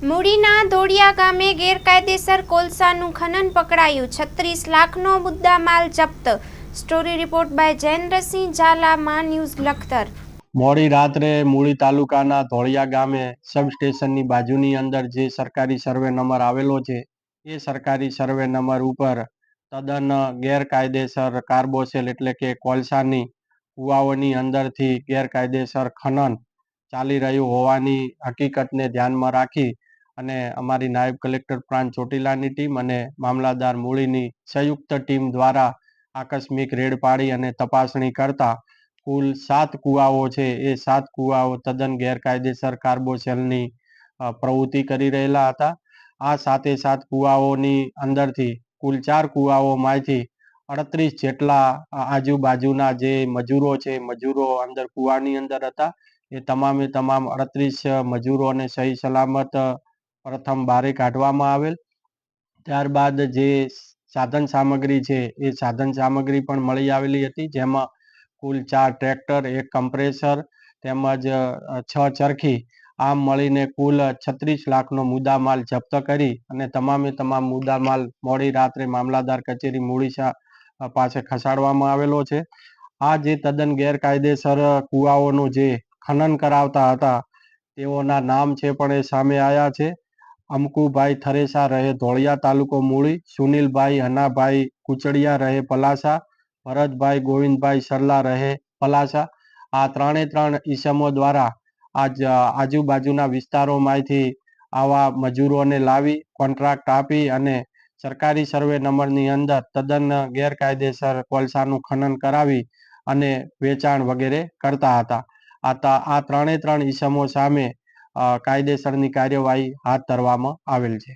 મૂડીના ધોળિયા ગામે ગેરકાયદેસર કોલસાનું ખનન પકડાયું, 36 લાખનો મુદ્દામાલ જપ્ત। Story report by Jayendrasinh Zala, Maa news, Lakhtar. મોડી રાત્રે મૂળી તાલુકાના ધોળિયા ગામે સબ સ્ટેશનની બાજુની અંદર જે સરકારી સર્વે નંબર આવેલો છે એ સરકારી સર્વે નંબર ઉપર તદ્દન ગેરકાયદેસર કાર્બોસેલ એટલે કે કોલસાની કુવાઓની અંદરથી ગેરકાયદેસર ખનન ચાલી રહ્યું હોવાની હકીકતને ધ્યાનમાં રાખી અને અમારી નાયબ કલેક્ટર પ્રાંત ચોટીલાની ટીમ અને મામલાદાર મૂળીની સંયુક્ત ટીમ દ્વારા આકસ્મિક રેડ પાડી અને તપાસણી કરતા કુલ 7 કુવાઓ છે એ 7 કુવાઓ તદ્દન ગેરકાયદેસર કાર્બોસેલની પ્રવૃત્તિ કરી રહેલા હતા। આ 7 કુવાઓની અંદરથી કુલ 4 કુવાઓમાંથી 38 જેટલા આજુબાજુના જે મજૂરો છે મજૂરો અંદર કુવાની અંદર હતા। એ તમામે તમામ 38 મજૂરોને સહી સલામત પ્રથમ બારે કાઢવામાં આવેલ। ત્યારબાદ જે સાધન સામગ્રી છે એ સાધન સામગ્રી પણ મળી આવેલી હતી, જેમાં કુલ 4 ટ્રેક્ટર, 1 કમ્પ્રેસર તેમજ 6 ચરખી, આમ મળીને કુલ 36 લાખનો મુદ્દામાલ જપ્ત કરી અને તમામે તમામ મુદ્દામાલ મોડી રાત્રે મામલાદાર કચેરી મૂળી પાસે ખસાડવામાં આવેલો છે। આ જે તદ્દન ગેરકાયદેસર કુવાઓનું જે ખનન કરાવતા હતા તેઓના નામ છે પણ એ સામે આવ્યા છે। અમકુભાઈ થરેસા રહે ધોળિયા તાલુકો મૂળી, સુનિલભાઈ હનાભાઈ કુચડિયા રહે પલાસા, ભરતભાઈ ગોવિંદભાઈ સરલા રહે પલાસા। આ ત્રણે ઈસમો દ્વારા આજુબાજુના વિસ્તારોમાંથી આવા મજૂરોને લાવી કોન્ટ્રાક્ટ આપી અને સરકારી સર્વે નંબરની અંદર તદ્દન ગેરકાયદેસર કોલસાનું ખનન કરાવી અને વેચાણ વગેરે કરતા હતા। આ ત્રણે ઈસમો સામે કાયદેસરની કાર્યવાહી હાથ ધરવામાં આવેલ છે।